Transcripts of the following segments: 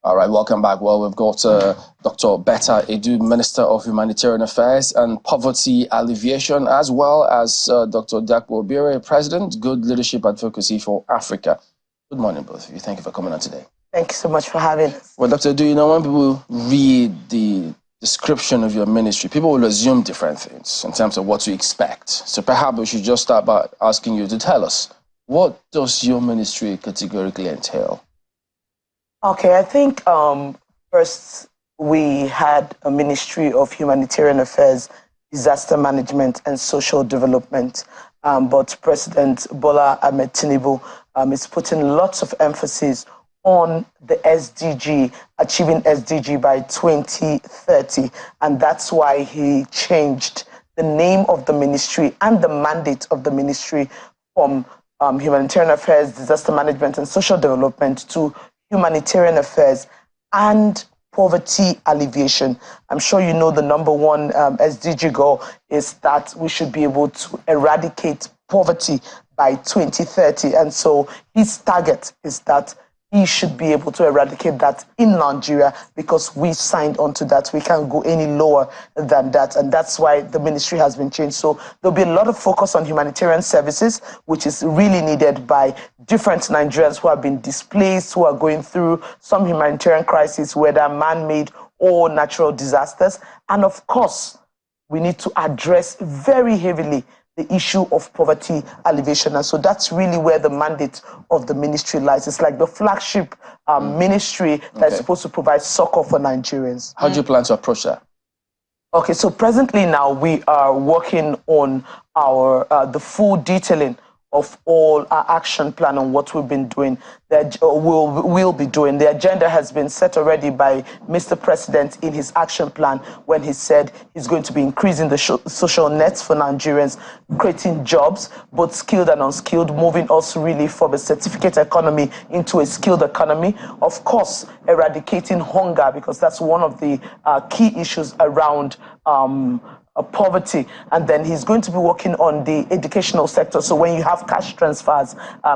All right, welcome back. Well, we've got Dr. Betta Edu, Minister of Humanitarian Affairs and Poverty Alleviation, as well as Dr. Dakpo Obire, President, Good Leadership Advocacy for Africa. Good morning, both of you. Thank you for coming on today. Thank you so much for having us. Well, Dr. Edu, when people read the description of your ministry, people will assume different things in terms of what to expect. So perhaps we should just start by asking you to tell us, what does your ministry categorically entail? Okay, I think first we had a Ministry of Humanitarian Affairs, Disaster Management and Social Development, but President Bola Ahmed Tinubu is putting lots of emphasis on the SDG, achieving SDG by 2030, and that's why he changed the name of the ministry and the mandate of the ministry from Humanitarian Affairs, Disaster Management and Social Development to Humanitarian Affairs and Poverty Alleviation. I'm sure you know the number one SDG goal is that we should be able to eradicate poverty by 2030. And so his target is that he should be able to eradicate that in Nigeria because we signed on to that. We can't go any lower than that. And that's why the ministry has been changed. So there'll be a lot of focus on humanitarian services, which is really needed by different Nigerians who have been displaced, who are going through some humanitarian crises, whether man-made or natural disasters. And of course, we need to address very heavily the issue of poverty alleviation. And so that's really where the mandate of the ministry lies. It's like the flagship ministry that's supposed to provide succor for Nigerians. How do you plan to approach that? Okay, so presently now we are working on our the full detailing of all our action plan on what we've been doing, that we'll be doing. The agenda has been set already by Mr. President in his action plan when he said he's going to be increasing the social nets for Nigerians, creating jobs, both skilled and unskilled, moving us really from a certificate economy into a skilled economy. Of course, eradicating hunger, because that's one of the key issues around poverty. And then he's going to be working on the educational sector. So when you have cash transfers,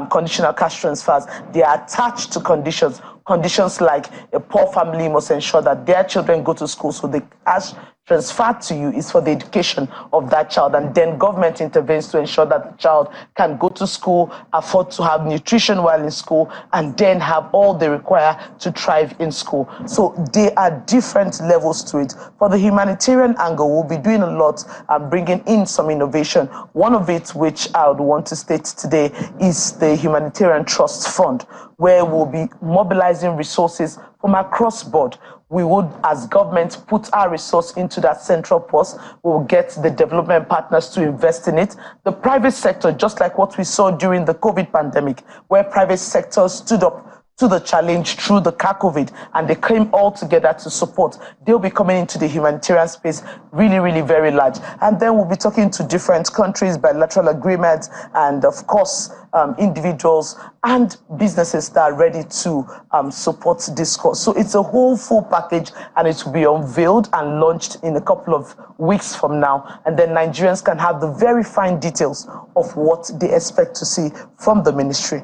conditional cash transfers, they are attached to conditions like a poor family must ensure that their children go to school. So the cash transferred to you is for the education of that child. And then government intervenes to ensure that the child can go to school, afford to have nutrition while in school, and then have all they require to thrive in school. So there are different levels to it. For the humanitarian angle, we'll be doing a lot, bringing in some innovation. One of it, which I would want to state today, is the Humanitarian Trust Fund, where we'll be mobilizing resources from across board. We would, as government, put our resource into that central post. We'll get the development partners to invest in it. The private sector, just like what we saw during the COVID pandemic, where private sector stood up to the challenge through the COVID, and they came all together to support. They'll be coming into the humanitarian space really, really very large. And then we'll be talking to different countries, bilateral agreements, and of course, individuals and businesses that are ready to support this cause. So it's a whole full package, and it will be unveiled and launched in a couple of weeks from now. And then Nigerians can have the very fine details of what they expect to see from the ministry.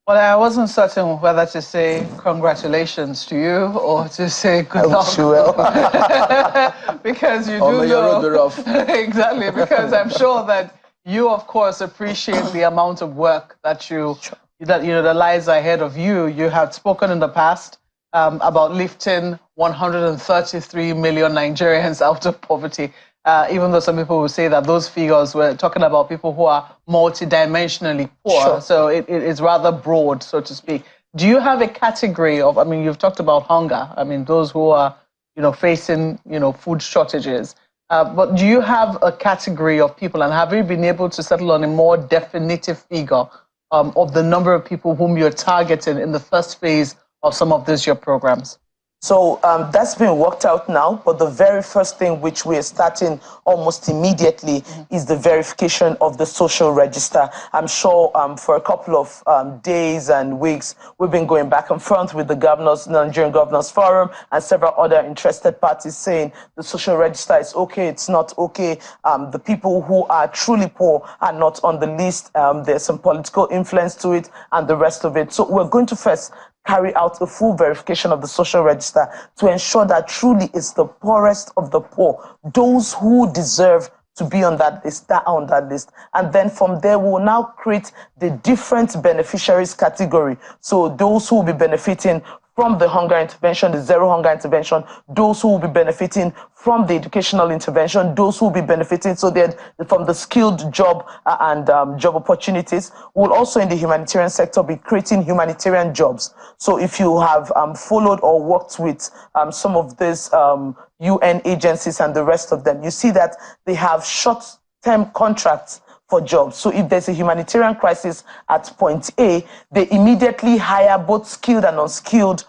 Well, I wasn't certain whether to say congratulations to you or to say good luck. Because you do know. Exactly, because I'm sure that you, of course, appreciate the amount of work that that lies ahead of you. You have spoken in the past about lifting 133 million Nigerians out of poverty. Even though some people will say that those figures were talking about people who are multidimensionally poor. Sure. So it is rather broad, so to speak. Do you have a category of, I mean, you've talked about hunger. I mean, those who are, facing, food shortages. But do you have a category of people, and have you been able to settle on a more definitive figure of the number of people whom you're targeting in the first phase of some of your programs? So that's been worked out now, but the very first thing which we are starting almost immediately is the verification of the social register. I'm sure for a couple of days and weeks, we've been going back and forth with the Nigerian Governors Forum and several other interested parties saying the social register is okay, it's not okay. The people who are truly poor are not on the list. There's some political influence to it and the rest of it. So we're going to first carry out a full verification of the social register to ensure that truly it's the poorest of the poor, those who deserve to be on that list, that are on that list. And then from there, we will now create the different beneficiaries category. So those who will be benefiting from the hunger intervention, the zero hunger intervention, those who will be benefiting from the educational intervention, those who will be benefiting from the skilled job and job opportunities. We'll also in the humanitarian sector be creating humanitarian jobs. So if you have followed or worked with some of these UN agencies and the rest of them, you see that they have short-term contracts for jobs. So if there's a humanitarian crisis at point A, they immediately hire both skilled and unskilled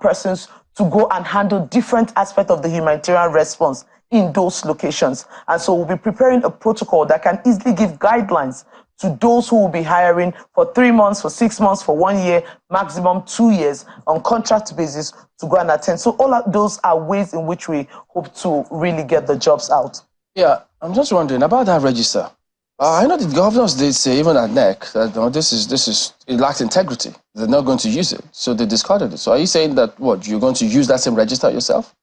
persons to go and handle different aspects of the humanitarian response in those locations. And so we'll be preparing a protocol that can easily give guidelines to those who will be hiring for 3 months, for 6 months, for 1 year, maximum 2 years on contract basis to go and attend. So all of those are ways in which we hope to really get the jobs out. Yeah, I'm just wondering about that register. I know the governors did say, even at NEC, that it lacks integrity. They're not going to use it, so they discarded it. So are you saying that, you're going to use that same register yourself?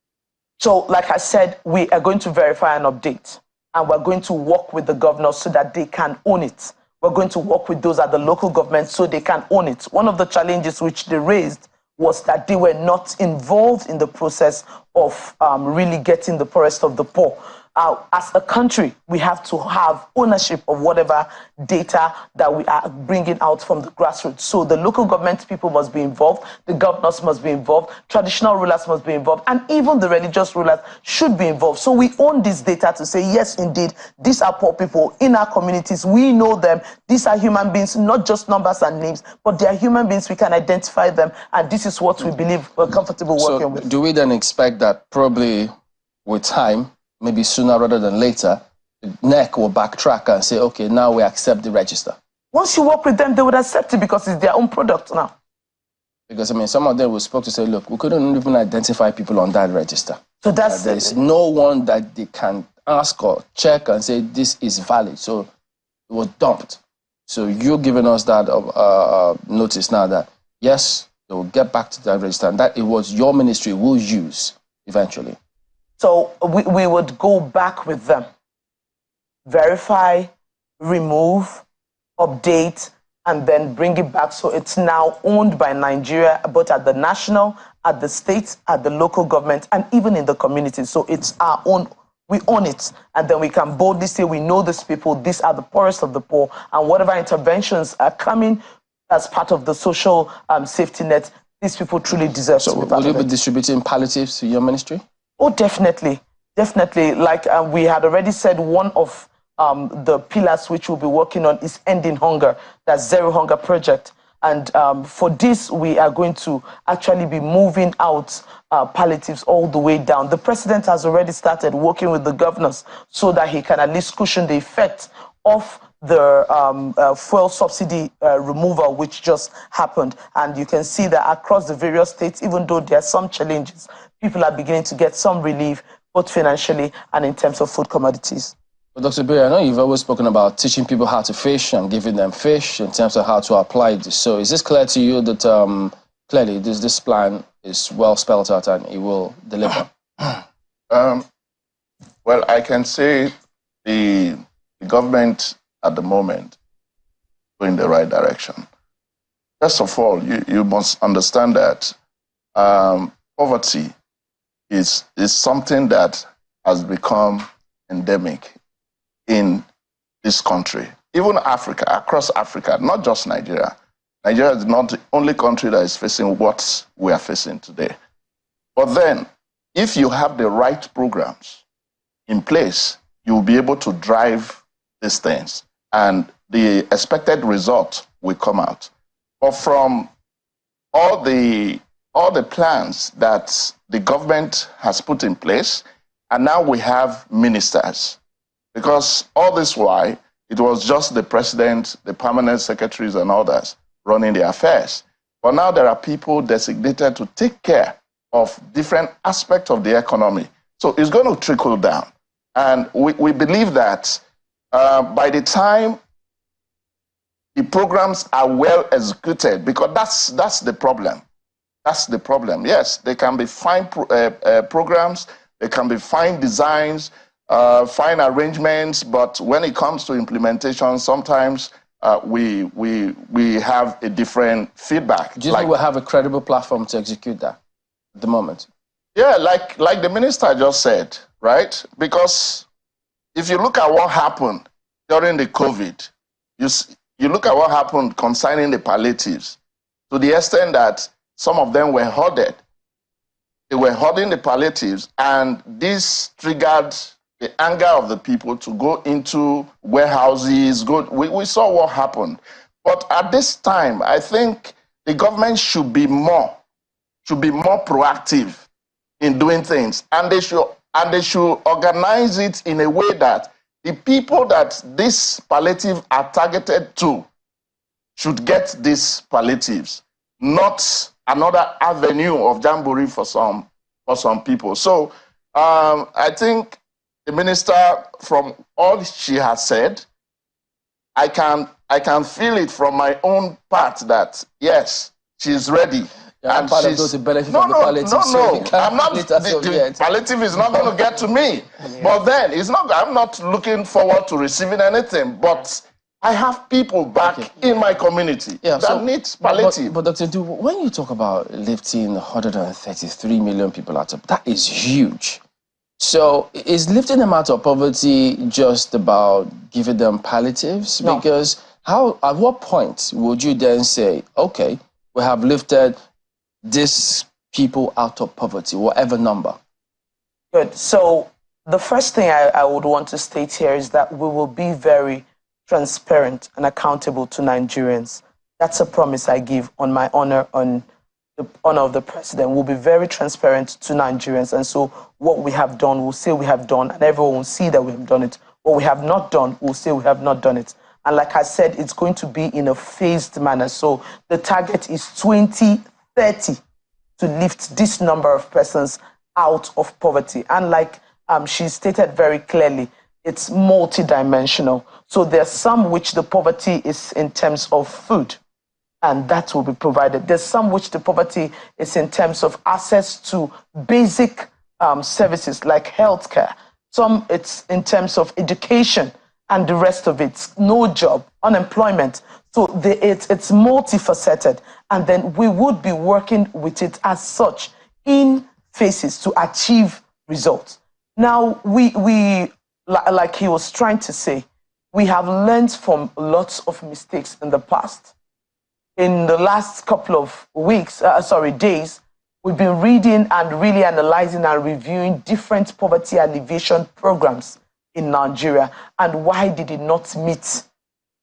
So, like I said, we are going to verify and update, and we're going to work with the governors so that they can own it. We're going to work with those at the local government so they can own it. One of the challenges which they raised was that they were not involved in the process of really getting the poorest of the poor. As a country, we have to have ownership of whatever data that we are bringing out from the grassroots. So the local government people must be involved, the governors must be involved, traditional rulers must be involved, and even the religious rulers should be involved. So we own this data to say, yes, indeed, these are poor people in our communities. We know them. These are human beings, not just numbers and names, but they are human beings. We can identify them, and this is what we believe we're comfortable working with. Do we then expect that probably with time, maybe sooner rather than later, the NEC will backtrack and say, okay, now we accept the register? Once you work with them, they would accept it because it's their own product now. Because, some of them were spoke to say, look, we couldn't even identify people on that register. So that's there's no one that they can ask or check and say this is valid. So it was dumped. So you're giving us that notice now that, yes, they will get back to that register and that it was your ministry will use eventually. So we would go back with them, verify, remove, update, and then bring it back. So it's now owned by Nigeria, both at the national, at the state, at the local government, and even in the community. So it's our own, we own it. And then we can boldly say, we know these people, these are the poorest of the poor, and whatever interventions are coming as part of the social safety net, these people truly deserve to be part of it. So will you be distributing palliatives to your ministry? Oh, definitely. Definitely. Like we had already said, one of the pillars which we'll be working on is ending hunger, that Zero Hunger Project. And for this, we are going to actually be moving out palliatives all the way down. The president has already started working with the governors so that he can at least cushion the effect of the fuel subsidy removal, which just happened. And you can see that across the various states, even though there are some challenges, people are beginning to get some relief, both financially and in terms of food commodities. Well, Dr. Berry, I know you've always spoken about teaching people how to fish and giving them fish in terms of how to apply this. So is this clear to you that clearly this plan is well spelled out and it will deliver? Well, I can say the government at the moment going the right direction. First of all, you must understand that poverty is something that has become endemic in this country, even Africa, across Africa, not just Nigeria. Nigeria is not the only country that is facing what we are facing today. But then, if you have the right programs in place, you will be able to drive these things, and the expected result will come out. But from all the plans that the government has put in place, and now we have ministers, because all this while, it was just the president, the permanent secretaries and others running the affairs. But now there are people designated to take care of different aspects of the economy. So it's going to trickle down. And we believe that by the time the programs are well executed, because that's the problem. That's the problem. Yes, they can be fine programs, they can be fine designs, fine arrangements, but when it comes to implementation, sometimes we have a different feedback. Do you think we'll have a credible platform to execute that at the moment? Yeah, like the minister just said, right? Because if you look at what happened during the COVID, you look at what happened concerning the palliatives, to the extent that some of them were hoarded. They were hoarding the palliatives, and this triggered the anger of the people to go into warehouses. We saw what happened. But at this time, I think the government should be more proactive in doing things, and they should organize it in a way that the people that this palliative are targeted to should get these palliatives, not another avenue of jamboree for some people. So I think the minister, from all she has said, I can feel it from my own part that yes, she's ready. Yeah, and part of those benefit from the palliative. No. I'm not. The palliative is not going to get to me. Yeah. But then it's not. I'm not looking forward to receiving anything. But I have people back in my community that need palliative. But Dr. Du, when you talk about lifting 133 million people out of, that is huge. So is lifting them out of poverty just about giving them palliatives? No. Because at what point would you then say, okay, we have lifted these people out of poverty, whatever number? Good. So the first thing I would want to state here is that we will be very transparent and accountable to Nigerians. That's a promise I give on my honor, on the honor of the president. We'll be very transparent to Nigerians. And so what we have done, we'll say we have done, and everyone will see that we have done it. What we have not done, we'll say we have not done it. And like I said, it's going to be in a phased manner. So the target is 2030 to lift this number of persons out of poverty. And like she stated very clearly, it's multidimensional. So there's some which the poverty is in terms of food, and that will be provided. There's some which the poverty is in terms of access to basic services like healthcare. Some it's in terms of education, and the rest of it's no job, unemployment. So it's multifaceted, and then we would be working with it as such in phases to achieve results. Now, we like he was trying to say, we have learned from lots of mistakes in the past. In the last couple of days, we've been reading and really analyzing and reviewing different poverty alleviation programs in Nigeria, and why did it not meet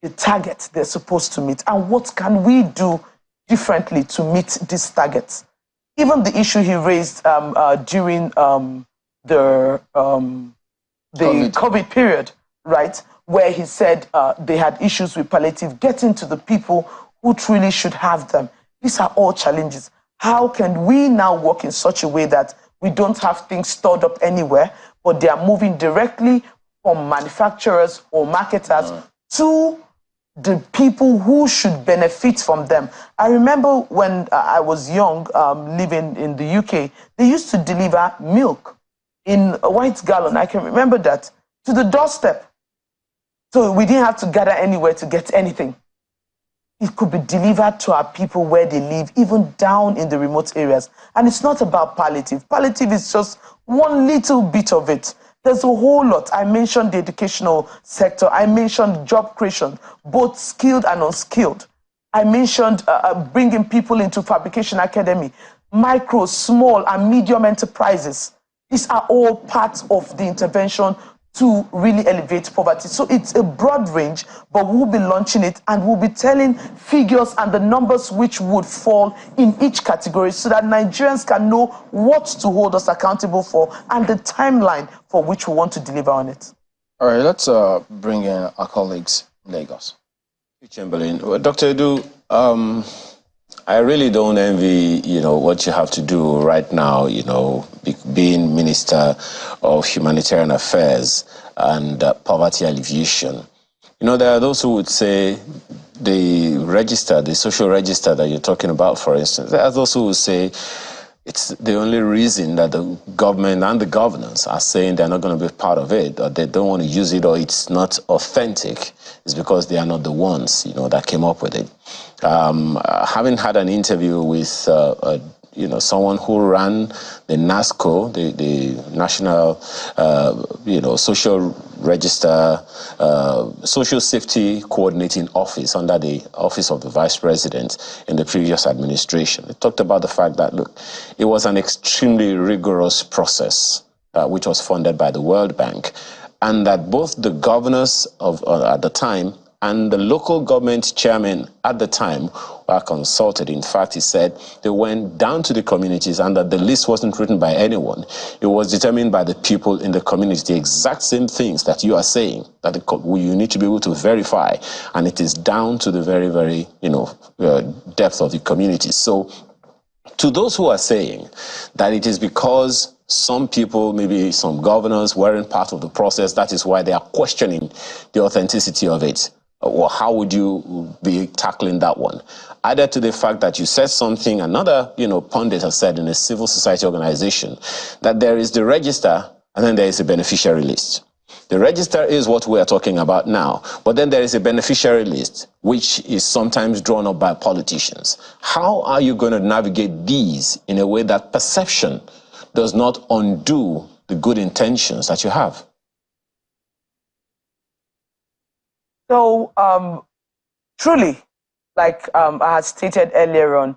the target they're supposed to meet, and what can we do differently to meet these targets. Even the issue he raised during the COVID period, right, where he said they had issues with palliative, getting to the people who truly should have them. These are all challenges. How can we now work in such a way that we don't have things stored up anywhere, but they are moving directly from manufacturers or marketers to the people who should benefit from them? I remember when I was young, living in the UK, they used to deliver milk in a white gallon. I can remember that, to the doorstep. So we didn't have to gather anywhere to get anything. It could be delivered to our people where they live, even down in the remote areas. And it's not about palliative. Palliative is just one little bit of it. There's a whole lot. I mentioned the educational sector. I mentioned job creation, both skilled and unskilled. I mentioned bringing people into fabrication academy, micro, small, and medium enterprises. These are all parts of the intervention to really elevate poverty. So it's a broad range, but we'll be launching it, and we'll be telling figures and the numbers which would fall in each category, so that Nigerians can know what to hold us accountable for and the timeline for which we want to deliver on it. All right, let's bring in our colleagues in Lagos. Chamberlain, well, Dr. Edu, I really don't envy, what you have to do right now, being Minister of Humanitarian Affairs and Poverty Alleviation. There are those who would say the register, the social register that you're talking about, for instance, there's those who will say it's the only reason that the government and the governors are saying they're not going to be part of it, or they don't want to use it, or it's not authentic, is because they are not the ones, that came up with it. Having had an interview with someone who ran the NASCO, the National, Social Register, Social Safety Coordinating Office under the Office of the Vice President in the previous administration. It talked about the fact that, look, it was an extremely rigorous process, which was funded by the World Bank, and that both the governors at the time and the local government chairman at the time were consulted. In fact, he said they went down to the communities and that the list wasn't written by anyone. It was determined by the people in the community, the exact same things that you are saying, that you need to be able to verify. And it is down to the very, very, depth of the community. So to those who are saying that it is because some people, maybe some governors, weren't part of the process, that is why they are questioning the authenticity of it, or how would you be tackling that one? Added to the fact that you said something another, pundit has said in a civil society organization, that there is the register and then there is a beneficiary list. The register is what we are talking about now, but then there is a beneficiary list, which is sometimes drawn up by politicians. How are you going to navigate these in a way that perception does not undo the good intentions that you have? So, truly, like I had stated earlier on,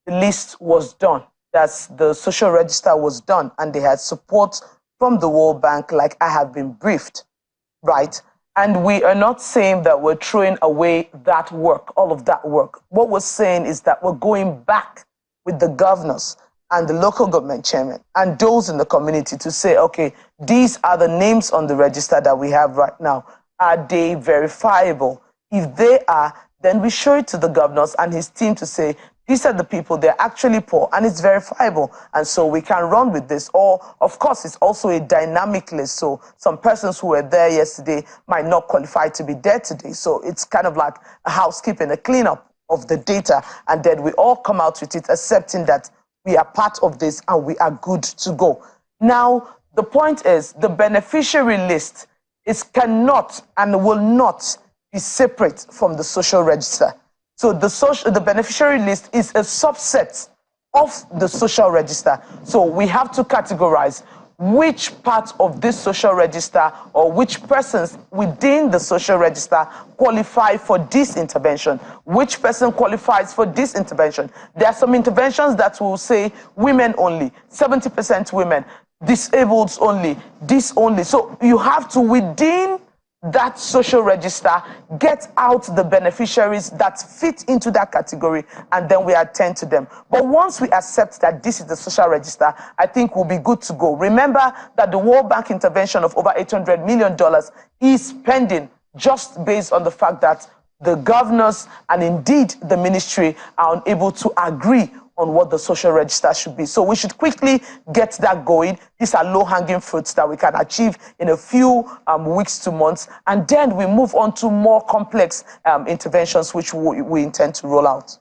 the list was done. That's the social register was done, and they had support from the World Bank, like I have been briefed, right? And we are not saying that we're throwing away that work, all of that work. What we're saying is that we're going back with the governors and the local government chairman and those in the community to say, okay, these are the names on the register that we have right now. Are they verifiable? If they are, then we show it to the governors and his team to say, these are the people, they're actually poor and it's verifiable. And so we can run with this. Or, of course, it's also a dynamic list. So some persons who were there yesterday might not qualify to be there today. So it's kind of like a housekeeping, a cleanup of the data. And then we all come out with it, accepting that we are part of this and we are good to go. Now, the point is the beneficiary list cannot and will not be separate from the social register. So the beneficiary list is a subset of the social register. So we have to categorize which part of this social register or which persons within the social register qualify for this intervention, which person qualifies for this intervention. There are some interventions that will say women only, 70% women, disabled only, this only. So you have to, within that social register, get out the beneficiaries that fit into that category, and then we attend to them. But once we accept that this is the social register, I think we'll be good to go. Remember that the World Bank intervention of over $800 million is pending, just based on the fact that the governors and indeed the ministry are unable to agree on what the social register should be. So we should quickly get that going. These are low-hanging fruits that we can achieve in a few weeks to months, and then we move on to more complex interventions which we intend to roll out.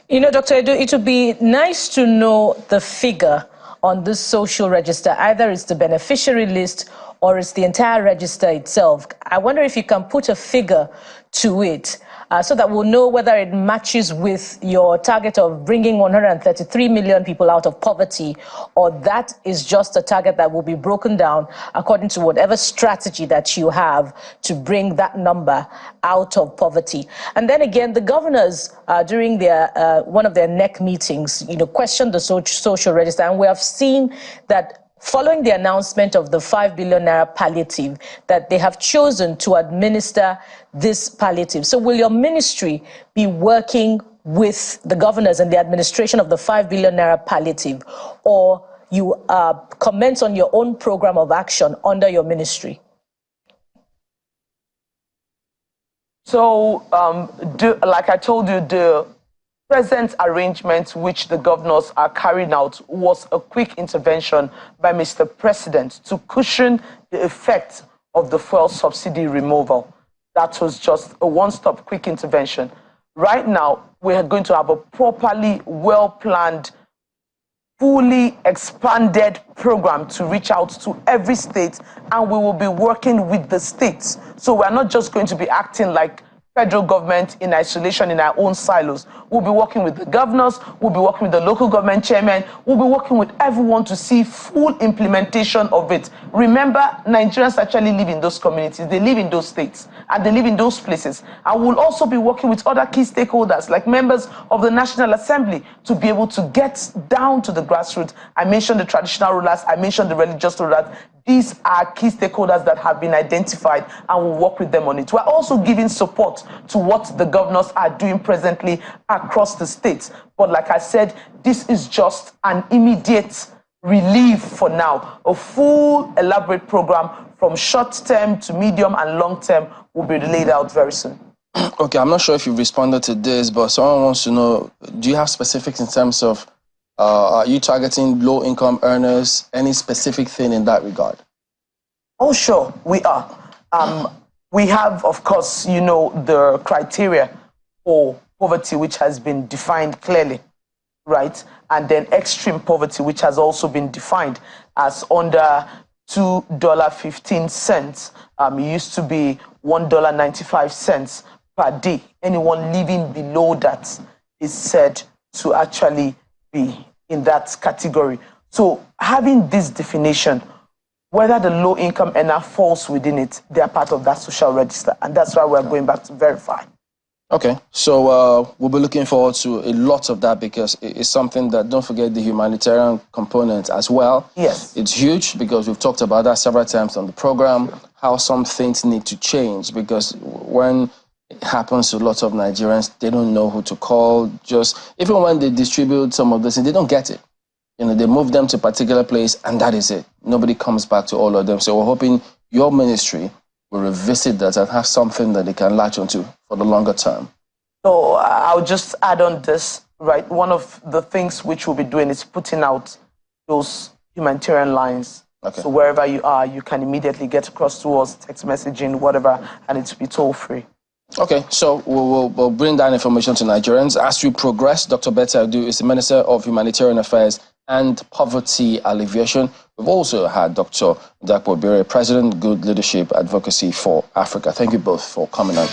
Dr. Edu, it would be nice to know the figure on this social register. Either it's the beneficiary list or it's the entire register itself. I wonder if you can put a figure to it, so that we'll know whether it matches with your target of bringing 133 million people out of poverty, or that is just a target that will be broken down according to whatever strategy that you have to bring that number out of poverty. And then again, the governors, during their one of their NEC meetings, questioned the social register, and we have seen that following the announcement of the 5 billion naira palliative, that they have chosen to administer this palliative. So will your ministry be working with the governors and the administration of the 5 billion naira palliative, or you comment on your own program of action under your ministry? So, like I told you, the present arrangement which the governors are carrying out was a quick intervention by Mr. President to cushion the effect of the fuel subsidy removal. That was just a one-stop quick intervention. Right now, we are going to have a properly well-planned, fully expanded program to reach out to every state, and we will be working with the states. So we're not just going to be acting like federal government in isolation in our own silos. We'll be working with the governors, we'll be working with the local government chairman, we'll be working with everyone to see full implementation of it. Remember, Nigerians actually live in those communities, they live in those states, and they live in those places. And we'll also be working with other key stakeholders, like members of the National Assembly, to be able to get down to the grassroots. I mentioned the traditional rulers, I mentioned the religious rulers. These are key stakeholders that have been identified, and we'll work with them on it. We're also giving support to what the governors are doing presently across the states. But like I said, this is just an immediate relief for now. A full, elaborate program from short term to medium and long term will be laid out very soon. Okay, I'm not sure if you've responded to this, but someone wants to know, do you have specifics in terms of are you targeting low-income earners? Any specific thing in that regard? Oh, sure, we are. We have, of course, you know, the criteria for poverty, which has been defined clearly, right? And then extreme poverty, which has also been defined as under $2.15. It used to be $1.95 per day. Anyone living below that is said to actually be in that category. So having this definition, whether the low-income earner falls within it, they are part of that social register, and that's why we're going back to verify. Okay, so we'll be looking forward to a lot of that, because it's something that, don't forget the humanitarian component as well. Yes. It's huge, because we've talked about that several times on the program, how some things need to change, because when it happens to lots of Nigerians, they don't know who to call. Just even when they distribute some of this, they don't get it. You know, they move them to a particular place, and that is it. Nobody comes back to all of them. So we're hoping your ministry will revisit that and have something that they can latch onto for the longer term. So I'll just add on this, right? One of the things which we'll be doing is putting out those humanitarian lines. Okay. So wherever you are, you can immediately get across to us, text messaging, whatever, and it's be toll free. Okay, so we'll bring that information to Nigerians. As we progress, Dr. Betta Edu is the Minister of Humanitarian Affairs and Poverty Alleviation. We've also had Dr. Dakpo Obire, President, Good Leadership Advocacy for Africa. Thank you both for coming on.